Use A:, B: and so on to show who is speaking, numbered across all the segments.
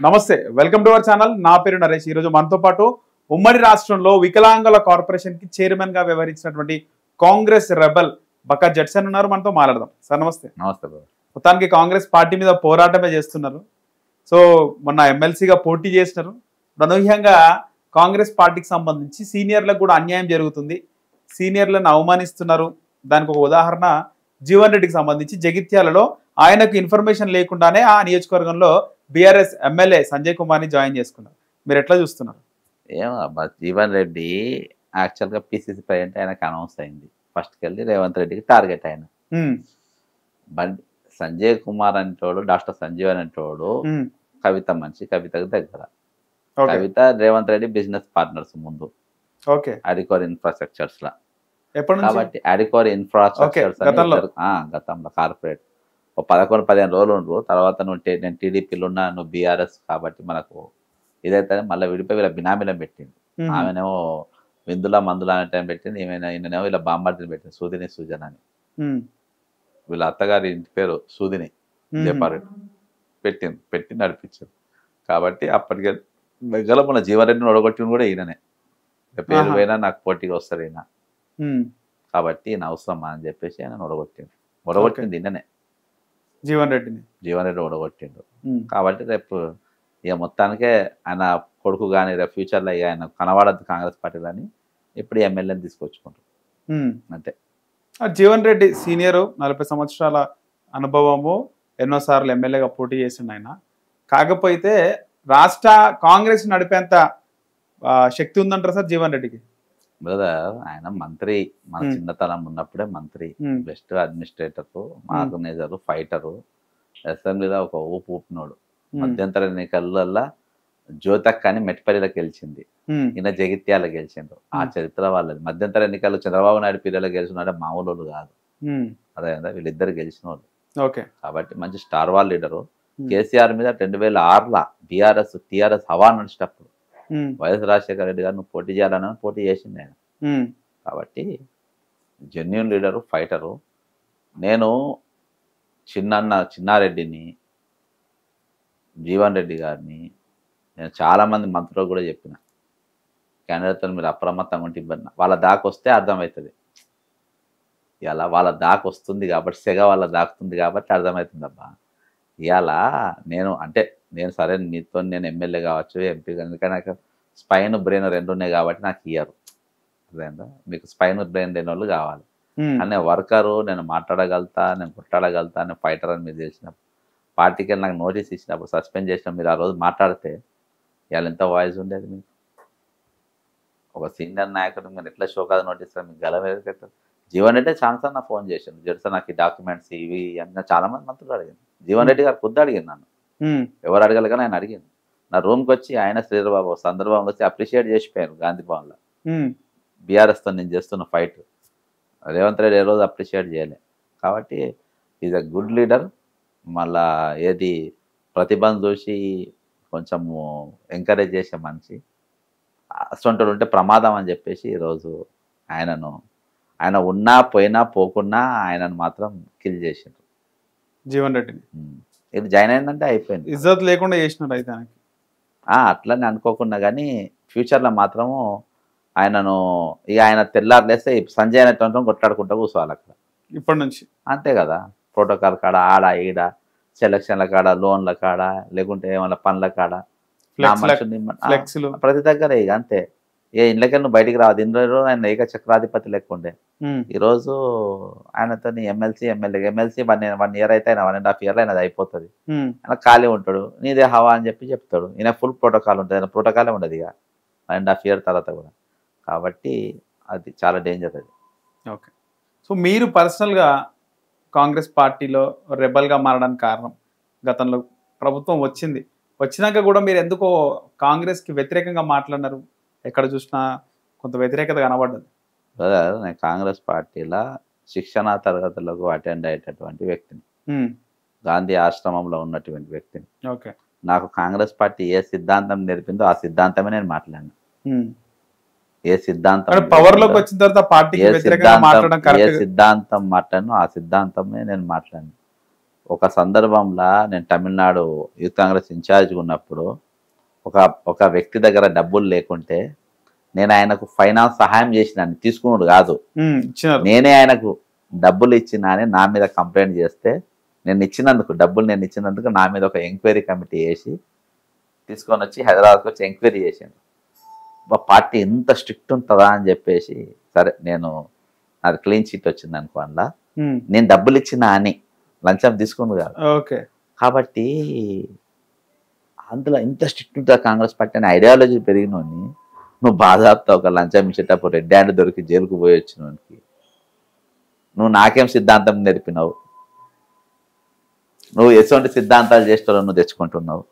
A: నమస్తే welcome to our channel నా పేరు నరేష్ ఈ రోజు మనతో పాటు ఉమ్మడి రాష్ట్రంలో వికలాంగుల కార్పొరేషన్ కి చైర్మన్ గా వ్యవహరించినటువంటి కాంగ్రెస్ రెబల్ బక్క జడ్సన్ ఉన్నారు మనతో మాట్లాడదాం సార్ నమస్తే
B: నమస్తే
A: మొత్తానికి కాంగ్రెస్ పార్టీ మీద పోరాటమే చేస్తున్నారు సో మొన్న ఎమ్మెల్సీగా పోటీ చేసినారు అనూహ్యంగా కాంగ్రెస్ పార్టీకి సంబంధించి సీనియర్లకు కూడా అన్యాయం జరుగుతుంది సీనియర్లను అవమానిస్తున్నారు దానికి ఒక ఉదాహరణ జీవన్ రెడ్డికి సంబంధించి జగిత్యాలలో ఆయనకు ఇన్ఫర్మేషన్ లేకుండానే ఆ నియోజకవర్గంలో బీఆర్ఎస్ ఎమ్మెల్యే సంజయ్ కుమార్ని జాయిన్ చేసుకున్నారు మీరు ఎట్లా చూస్తున్నారు
B: ఏమో జీవన్ రెడ్డి యాక్చువల్గా పిసిసి ప్రెసిడెంట్ ఆయనకు అనౌన్స్ అయింది ఫస్ట్కి వెళ్ళి రేవంత్ రెడ్డికి టార్గెట్ ఆయన బండి సంజయ్ కుమార్ అంటోడు డాక్టర్ సంజీవ్ అంటోడు కవిత మనిషి కవితకు దగ్గర కవిత రేవంత్ రెడ్డి బిజినెస్ పార్ట్నర్స్ ముందు అడికోర్ ఇన్ఫ్రాస్ట్రక్చర్స్ లా కాబట్టి అడికోర్ ఇన్ఫ్రాస్ట్రక్చర్స్ గతంలో కార్పొరేట్ ఒక 11-15 రోజులు ఉండరు తర్వాత నేను టీడీపీలో ఉన్నా నువ్వు బీఆర్ఎస్ కాబట్టి మనకు ఇదైతే మళ్ళీ విడిపోయి వీళ్ళ బినామీలను పెట్టింది ఆమెనేమో విందుల మందుల అనే టైం పెట్టింది ఈయనేమో ఇలా బాంబార్దిని పెట్టింది సూదిని సుజన్ అని వీళ్ళ అత్తగారి ఇంటి పేరు సూదిని జపారెడ్డి పెట్టి నడిపించారు కాబట్టి అప్పటికే దగ్గర మన జీవారెడ్డిని ఒడగొట్టిన కూడా ఈయననే పేరు పోయినా నాకు పోటీగా వస్తారు ఈయన కాబట్టి ఈయన అవసరమా అని చెప్పేసి ఆయన ఒడగొట్టింది ఈయననే
A: జీవన్ రెడ్డి
B: ఓడగొట్టిండు కాబట్టి రేపు ఇక మొత్తానికే ఆయన కొడుకు కానీ రేపు ఫ్యూచర్లో ఇక ఆయన కనబడద్దు కాంగ్రెస్ పార్టీలో అని ఇప్పుడు ఎమ్మెల్యేని తీసుకొచ్చుకుంటారు అంతే
A: జీవన్ రెడ్డి సీనియర్ 40 సంవత్సరాల అనుభవము ఎన్నోసార్లు ఎమ్మెల్యేగా పోటీ చేసిండు ఆయన కాకపోతే రాష్ట్ర కాంగ్రెస్ నడిపేంత శక్తి ఉందంటారా సార్ జీవన్ రెడ్డికి
B: బ్రదర్ ఆయన మంత్రి మన చిన్నతనం ఉన్నప్పుడే మంత్రి బెస్ట్ అడ్మినిస్ట్రేటర్ ఆర్గనైజరు ఫైటరు అసెంబ్లీలో ఒక ఊపినోడు మధ్యంతర ఎన్నికలలో జ్యోతక్ అని మెట్పల్లిలో గెలిచింది ఈయన జగిత్యాల గెలిచిండు ఆ చరిత్ర వాళ్ళది మధ్యంతర ఎన్నికల్లో చంద్రబాబు నాయుడు పీరియడ్లో గెలిచినాడే మామూలు కాదు అదే వీళ్ళిద్దరు గెలిచిన వాళ్ళు కాబట్టి మంచి స్టార్ వాల్ లీడరు కేసీఆర్ మీద 2006లో బీఆర్ఎస్ టీఆర్ఎస్ హవా నడిచేటప్పుడు వైఎస్ రాజశేఖర రెడ్డి గారు నువ్వు పోటీ చేయాలని పోటీ చేసింది ఆయన కాబట్టి జెన్యూన్ లీడరు ఫైటరు నేను చిన్నారెడ్డిని జీవన్ రెడ్డి గారిని నేను చాలామంది మంత్రులు కూడా చెప్పిన క్యాండిడేట్తో మీరు అప్రమత్తంగా ఉంటే ఇబ్బంది వాళ్ళ దాకా వస్తే అర్థమవుతుంది ఇలా వాళ్ళ దాకా వస్తుంది కాబట్టి సెగ వాళ్ళ దాకుతుంది కాబట్టి అర్థమవుతుంది అబ్బా ఇవాళ నేను సరే మీతో నేను ఎమ్మెల్యే కావచ్చు ఎంపీ ఎందుకంటే నాకు స్పైన్ బ్రెయిన్ 2 ఉన్నాయి కాబట్టి నాకు ఇయ్యరు అదేందా మీకు స్పైన్ బ్రెయిన్ 2 వాళ్ళు కావాలి అనే వర్కరు నేను మాట్లాడగలుగుతా నేను కొట్టాడగలుగుతా నేను ఫైటర్ అని మీరు తెలిసినప్పుడు పార్టీకి వెళ్ళి నాకు నోటీస్ ఇచ్చినప్పుడు సస్పెండ్ చేసినప్పుడు మీరు ఆ రోజు మాట్లాడితే ఇవాళ ఎంత వాయిస్ ఉండేది మీకు ఒక సీనియర్ నాయకుడు మీరు ఎట్లా షోకాదు నోటీస్ మీకు గలవేస్తారు జీవన్ రెడ్డి ఛాన్సర్ నా ఫోన్ చేశాను జడ్సన్ నాకు ఈ డాక్యుమెంట్స్ ఇవి అన్న చాలా మంది మంత్రులు అడిగాను జీవన్ రెడ్డి గారు పొద్దు అడిగాను నన్ను ఎవరు అడగాలి కానీ ఆయన అడిగాను నా రూమ్కి వచ్చి ఆయన శ్రీధరబాబు సందర్భంగా వచ్చి అప్రిషియేట్ చేసిపోయాను గాంధీ భవన్లో బీఆర్ఎస్తో నేను చేస్తున్న ఫైట్ రేవంత్ రెడ్డి ఏ రోజు అప్రిషియేట్ చేయలే కాబట్టి ఈజ్ అ గుడ్ లీడర్ మళ్ళా ఏది ప్రతిభను చూసి కొంచెము ఎంకరేజ్ చేసే మనిషి అసలు ఉంటే ప్రమాదం అని చెప్పేసి ఈరోజు ఆయన ఉన్నా పోయినా పోకున్నా ఆయనను మాత్రం కిల్ చేసిండ్రు
A: జీవన్ రెడ్డిని
B: ఇది జాయిన్ అయిందంటే అయిపోయింది
A: ఇజ్జత్ లేకుండా చేసినాడు అయితే
B: అట్లనే అనుకోకుండా కానీ ఫ్యూచర్లో మాత్రము ఆయనను ఇక ఆయన తెల్లారులేస్తే సంజయ్ అనేటువంటి కొట్లాడుకుంటూ కూర్చోవాలి అక్కడ
A: ఇప్పటి నుంచి
B: అంతే కదా ప్రోటోకాల్ కాడ ఆడ ఈడ సెలక్షన్ల కాడ లోన్ల కాడ లేకుంటే ఏమన్నా పనుల కాడ ప్రతి దగ్గర ఇక అంతే ఏ ఇండ్లకెళ్ళి నువ్వు బయటికి రావద్దు ఇందులో ఆయన ఏక చక్రాధిపతి లేకుండే ఈరోజు ఆయనతో ఎమ్మెల్సీ 1 year అయితే ఆయన 1.5 year ఆయన అయిపోతుంది ఆయన ఖాళీ ఉంటాడు నీదే హవా అని చెప్తాడు ఈయన ఫుల్ ప్రోటోకాల్ ఉంటుంది ఆయన ప్రోటోకాలే ఉండదు ఇక 1.5 year తర్వాత కూడా కాబట్టి అది చాలా డేంజర్ అది
A: ఓకే సో మీరు పర్సనల్గా కాంగ్రెస్ పార్టీలో రెబల్గా మారడానికి కారణం గతంలో ప్రభుత్వం వచ్చినాక కూడా మీరు ఎందుకో కాంగ్రెస్కి వ్యతిరేకంగా మాట్లాడినారు ఎక్కడ చూసినా కొంత వ్యతిరేకత కనబడ్డది
B: నేను కాంగ్రెస్ పార్టీలో శిక్షణా తరగతులకు అటెండ్ అయ్యేటటువంటి వ్యక్తిని గాంధీ ఆశ్రమంలో ఉన్నటువంటి వ్యక్తిని నాకు కాంగ్రెస్ పార్టీ ఏ సిద్ధాంతం నేర్పిందో ఆ సిద్ధాంతమే నేను మాట్లాడినా ఏ సిద్ధాంతం
A: పవర్లోకి వచ్చిన తర్వాత పార్టీకి వ్యతిరేకంగా మాట్లాడడం
B: ఏ సిద్ధాంతం మాట్లాడను ఆ సిద్ధాంతమే నేను మాట్లాడినా ఒక సందర్భంలో నేను తమిళనాడు యూత్ కాంగ్రెస్ ఇన్ఛార్జ్గా ఉన్నప్పుడు ఒక వ్యక్తి దగ్గర డబ్బులు లేకుంటే నేను ఆయనకు ఫైనాన్స్ సహాయం చేసినాను, తీసుకున్నాడు కాదు, నేనే ఆయనకు డబ్బులు ఇచ్చినా అని నా మీద కంప్లైంట్ చేస్తే నేను ఇచ్చినందుకు నా మీద ఒక ఎంక్వైరీ కమిటీ వేసి తీసుకొని వచ్చి హైదరాబాద్కి వచ్చి ఎంక్వైరీ చేశాను. మా పార్టీ ఎంత స్ట్రిక్ట్ ఉంటుందా అని చెప్పేసి, సరే నేను నాకు క్లీన్ చిట్ వచ్చింది అనుకో, అందులో నేను డబ్బులు ఇచ్చినా అని లంచం తీసుకుంది కాదు. కాబట్టి అందులో ఇంత స్ట్రిక్ట్ ఉంటుంది కాంగ్రెస్ పార్టీ అని ఐడియాలజీ పెరిగినోని నువ్వు బాధాప్తా ఒక లంచం ఇచ్చేటప్పుడు రెడ్ హ్యాండ్ దొరికి జైలుకు పోయి వచ్చినోనికి నువ్వు నాకేం సిద్ధాంతం నేర్పినావు? నువ్వు ఎటువంటి సిద్ధాంతాలు చేస్తావు నువ్వు తెచ్చుకుంటున్నావు?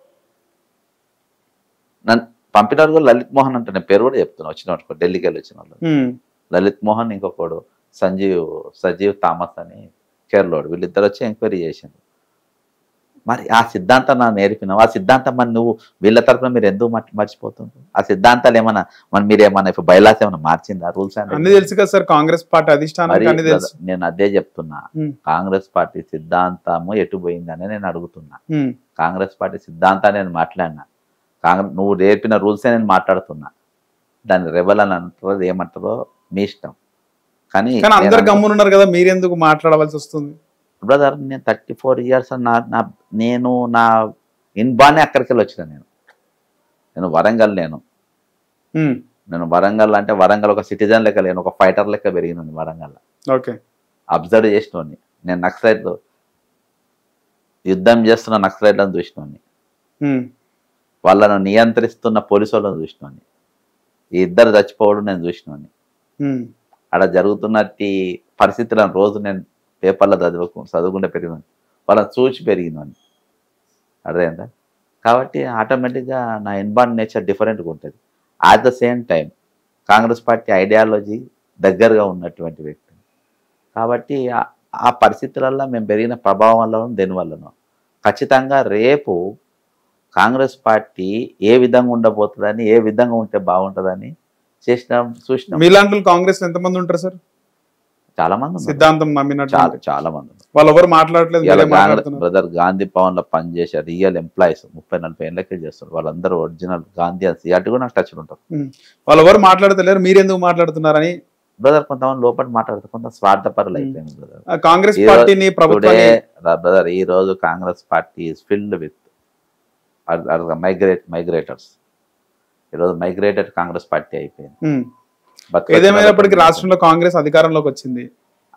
B: నన్ను పంపిన కూడా లలిత్ మోహన్ అంటే నేను పేరు కూడా చెప్తున్నావు, వచ్చిన ఢిల్లీకి వెళ్ళి వచ్చిన వాళ్ళు లలిత్ మోహన్, ఇంకొకడు సజీవ్ థామస్ అని కేరళోడు, వీళ్ళిద్దరు వచ్చి ఎంక్వైరీ చేశాను. మరి ఆ సిద్ధాంతం నాకు నేర్పినావు, ఆ సిద్ధాంతం మరి నువ్వు వీళ్ళ తరఫున మీరు ఎందుకు మర్చిపోతుంటారు? ఆ సిద్ధాంతాలు ఏమన్నా మరి మీరేమన్నా ఇప్పుడు బైలాస్ ఏమన్నా మార్చిందా? రూల్స్
A: అన్ని తెలుసు కదా సార్, కాంగ్రెస్ పార్టీ అధిష్టానం.
B: నేను అదే చెప్తున్నా, కాంగ్రెస్ పార్టీ సిద్ధాంతము ఎటు పోయిందని నేను అడుగుతున్నా. కాంగ్రెస్ పార్టీ సిద్ధాంతాన్ని నేను మాట్లాడినా, నువ్వు నేర్పిన రూల్సే నేను మాట్లాడుతున్నా. దాన్ని రెబల్ అని అంటారో ఏమంటారో మీ ఇష్టం, కానీ
A: అందరు గమ్మునున్నారు కదా, మీరెందుకు మాట్లాడవలసి వస్తుంది?
B: బ్రదర్ నేను 34 years నేను నా ఇన్బానే అక్కడికి వెళ్ళి వచ్చిన. నేను వరంగల్ నేను వరంగల్ అంటే వరంగల్ ఒక సిటిజన్ లెక్క లేను, ఒక ఫైటర్ లెక్క పెరిగినాను వరంగల్. అబ్జర్వ్ చేసినోని నేను నక్సలైట్లు యుద్ధం చేస్తున్న నక్సలైట్లను చూసినోని, వాళ్ళను నియంత్రిస్తున్న పోలీసు వాళ్ళని చూసినోని, ఈ ఇద్దరు చచ్చిపోవడం నేను చూసినోని, అక్కడ జరుగుతున్నట్టు పరిస్థితులను రోజు నేను పేపర్లో చదువుకుంటే పెరిగినాను, వాళ్ళని చూసి పెరిగినాను, అర్థమైందా? కాబట్టి ఆటోమేటిక్గా నా ఇన్బార్న్ నేచర్ డిఫరెంట్గా ఉంటుంది. At the same time Congress party ideology దగ్గరగా ఉన్నటువంటి వ్యక్తి. కాబట్టి ఆ పరిస్థితులలో మేము పెరిగిన ప్రభావం వల్లనో దేనివల్లనో ఖచ్చితంగా రేపు కాంగ్రెస్ పార్టీ ఏ విధంగా ఉండబోతుందని, ఏ విధంగా ఉంటే బాగుంటుందని చూసినాం.
A: మీలాంటి కాంగ్రెస్ ఎంతమంది ఉంటారు సార్?
B: చాలా మంది,
A: సిద్ధాంతం నమ్మినట్టు
B: చాలా మంది.
A: వాళ్ళు ఎవరు మాట్లాడలేదు.
B: బ్రదర్ గాంధీ భవన్ లో పనిచేసే రియల్ ఎంప్లాయీస్ 30-40 ఏళ్ళకే చేస్తారు, వాళ్ళందరూ ఒరిజినల్ గాంధీయన్స్. అటు కూడా నాకు టచ్ ఉంటారు.
A: వాళ్ళు ఎవరు మాట్లాడతలేరు, మీరు ఎందుకు మాట్లాడుతున్నారని
B: బ్రదర్ కొంతమంది లోపల మాట్లాడుతారు, కొంత స్వార్థపరులు అయిపోయింది బ్రదర్.
A: కాంగ్రెస్ పార్టీని
B: బ్రదర్ ఈ రోజు Congress party is filled with migrators. ఈరోజు మైగ్రేటెడ్ కాంగ్రెస్ పార్టీ అయిపోయింది.
A: ఏదేమైనప్పటికీ రాష్ట్రంలో కాంగ్రెస్ అధికారంలోకి వచ్చింది.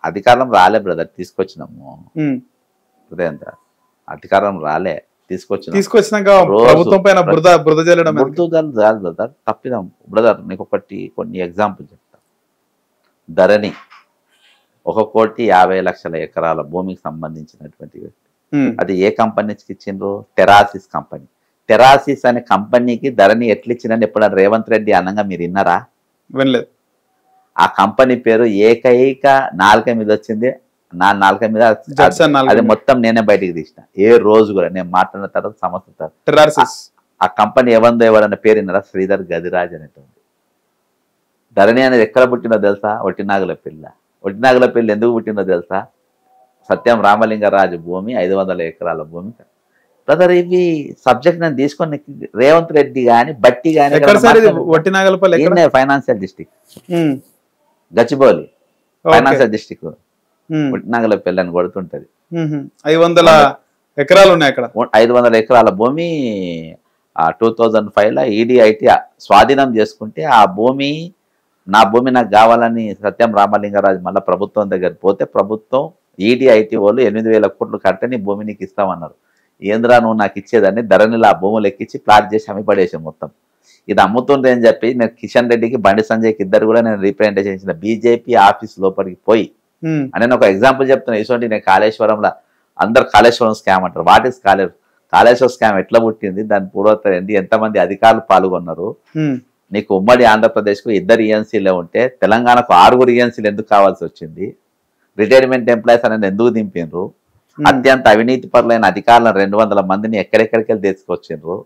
B: అధికారం రాలే బ్రదర్, తీసుకొచ్చినాము. అధికారం రాలే,
A: తీసుకొచ్చినాక ప్రభుత్వం పైన బురద జల్లడం
B: బ్రదర్ తప్పిదాం. బ్రదర్ నీకు కొన్ని ఎగ్జాంపుల్ చెప్తా. ధరణి 1,50,00,000 ఎకరాల భూమికి సంబంధించినటువంటి వ్యక్తి. అది ఏ కంపెనీకి ఇచ్చిండ్రు? టెరాసిస్ కంపెనీ. టెరాసిస్ అనే కంపెనీకి ధరణి ఎట్లిచ్చిందని ఎప్పుడన్నా రేవంత్ రెడ్డి అనంగా మీరు విన్నారా?
A: వినలేదు.
B: ఆ కంపెనీ పేరు ఏకైక నాలుక మీద వచ్చింది, నా నాలుక మీద అది మొత్తం నేనే బయటికి తీసిన. ఏ రోజు కూడా నేను మాట్లాడిన తర్వాత సంవత్సరం ఆ కంపెనీ ఎవరన్న పేరు విన్నారా? శ్రీధర్ గదిరాజ్ అనేటువంటి. ధరణి అనేది ఎక్కడ పుట్టినో తెలుసా? ఒట్టినాగులపల్లి. ఒట్టినాగులపల్లి ఎందుకు పుట్టినో తెలుసా? సత్యం రామలింగరాజు భూమి 500 ఎకరాల భూమి. బ్రదర్ ఇవి సబ్జెక్ట్ నేను తీసుకొని రేవంత్ రెడ్డి గాని బట్టి గాని financial district Gachibowli financial district ఒట్టినాగులపల్లి అని కొడుతుంటది.
A: 500 ఎకరాలు ఉన్నాయి అక్కడ.
B: 500 ఎకరాల భూమి 2005లో ఈడీఐటీ స్వాధీనం చేసుకుంటే ఆ భూమి నా భూమి నాకు కావాలని సత్యం రామలింగరాజు మళ్ళీ ప్రభుత్వం దగ్గర పోతే ప్రభుత్వం ఈడీఐటీ వాళ్ళు 8,000 కోట్లు కడితే నీ భూమి నీకు ఇస్తామన్నారు. ఏంద్రా నువ్వు నాకు ఇచ్చేదాన్ని ధరణిలో ఆ భూములు ఎక్కించి ప్లాట్ చేసి అమ్మిపడేసాం మొత్తం. ఇది అమ్ముతుండే అని చెప్పి నేను కిషన్ రెడ్డికి బండి సంజయ్కి ఇద్దరు కూడా నేను రిప్రజెంటేషన్ చేసిన బీజేపీ ఆఫీస్ లోపలికి పోయి అని నేను ఒక ఎగ్జాంపుల్ చెప్తున్నా. ఇటువంటి నేను కాళేశ్వరంలో అందరు కాళేశ్వరం స్కామ్ అంటారు. వాట్ ఈస్ కాళేశ్వరం స్కామ్ ఎట్లా పుట్టింది, దాని పూర్వత ఏంటి, ఎంతమంది అధికారులు పాల్గొన్నారు, నీకు ఉమ్మడి ఆంధ్రప్రదేశ్కు 2 ఈఎన్సీలే ఉంటే తెలంగాణకు 6 ఈఎన్సీలు ఎందుకు కావాల్సి వచ్చింది, రిటైర్మెంట్ ఎంప్లాయీస్ అనేది ఎందుకు దింపిండ్రు, అత్యంత అవినీతి పరులైన అధికారులను 200 మందిని ఎక్కడెక్కడికి వెళ్ళి తీసుకొచ్చిండ్రు,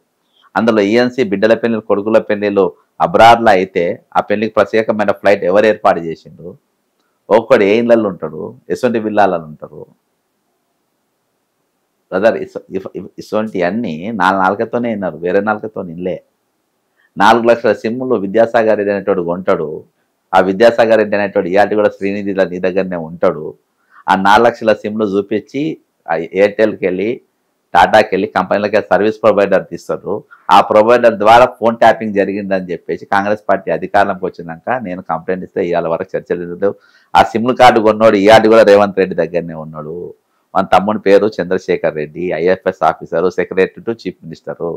B: అందులో ఈఎన్సీ బిడ్డల పెళ్లిలు కొడుకుల పెళ్లిలు అబ్రాడ్లో అయితే ఆ పెళ్లికి ప్రత్యేకమైన ఫ్లైట్ ఎవరు ఏర్పాటు చేసిండ్రు, ఒక్కడు ఏ ఇళ్ళల్లో ఉంటాడు, ఎటువంటి విల్లాలలో ఉంటారు. బ్రదర్ ఇటువంటి అన్ని నాలుకతోనే విన్నారు, వేరే నాలుకతో నిన్లే. 4 లక్షల సిమ్ములు విద్యాసాగర్ రెడ్డి అనేటోడు కొంటాడు. ఆ విద్యాసాగర్ రెడ్డి అనేటోడు ఇయాటి కూడా శ్రీనిధిలో నీ దగ్గరనే ఉంటాడు. ఆ 4 లక్షల సిమ్లు చూపించి ఆ ఎయిర్టెల్కి వెళ్ళి టాటాకి వెళ్ళి కంపెనీలకి సర్వీస్ ప్రొవైడర్ తీస్తారు. ఆ ప్రొవైడర్ ద్వారా ఫోన్ ట్యాపింగ్ జరిగిందని చెప్పేసి కాంగ్రెస్ పార్టీ అధికారంలోకి వచ్చినాక నేను కంప్లైంట్ ఇస్తే ఇవాళ వరకు చర్చలు లేవు. ఆ సిమ్ కార్డు కొన్నాడు ఇయాటి కూడా రేవంత్ రెడ్డి దగ్గరనే ఉన్నాడు. మన తమ్ముని పేరు Chandrasekhar Reddy, IFS officer, secretary to chief minister.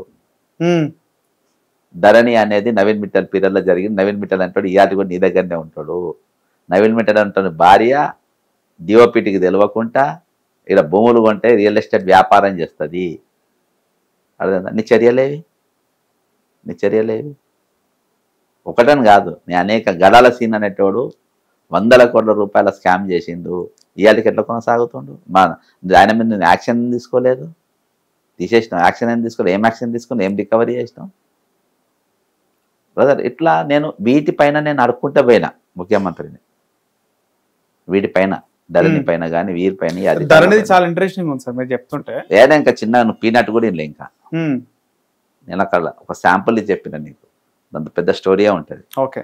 B: Dharani అనేది నవీన్ మిట్టల్ పీరియడ్లో జరిగింది. నవీన్ మిట్టల్ అంటాడు ఇయాటి కూడా నీ దగ్గరనే ఉంటాడు. నవీన్ మిట్టల్ అంటాడు భార్య డిఓపిటికి తెలియకుండా ఇక్కడ భూములు కొంటే రియల్ ఎస్టేట్ వ్యాపారం చేస్తుంది. అర్థం? నీ చర్యలేవి ఒకటని కాదు, నీ అనేక గడాల సీన్ అనేటోడు 100 కోట్ల రూపాయల స్కామ్ చేసిండు. ఇవాళకి ఎట్లా కొనసాగుతుండు? ఆయన మీద నేను యాక్షన్ తీసుకోలేదు, తీసేసినాం. యాక్షన్ ఏం తీసుకోలేదు, ఏం యాక్షన్ తీసుకుని ఏం రికవరీ చేసినాం బ్రదర్? ఇట్లా నేను వీటిపైన నేను అడుక్కుంటే పోయినా ముఖ్యమంత్రిని, వీటిపైన ధరణి పైన కానీ వీరిపైన.
A: ధరణి చాలా ఇంట్రెస్టింగ్ ఉంది సార్ మీరు చెప్తుంటే.
B: ఏడా ఇంకా చిన్న నువ్వు పీనట్ కూడా ఇల్లే. ఇంకా నేను అక్కడ ఒక శాంపుల్ చెప్పిన నీకు, అంత పెద్ద స్టోరీయే ఉంటుంది.
A: ఓకే.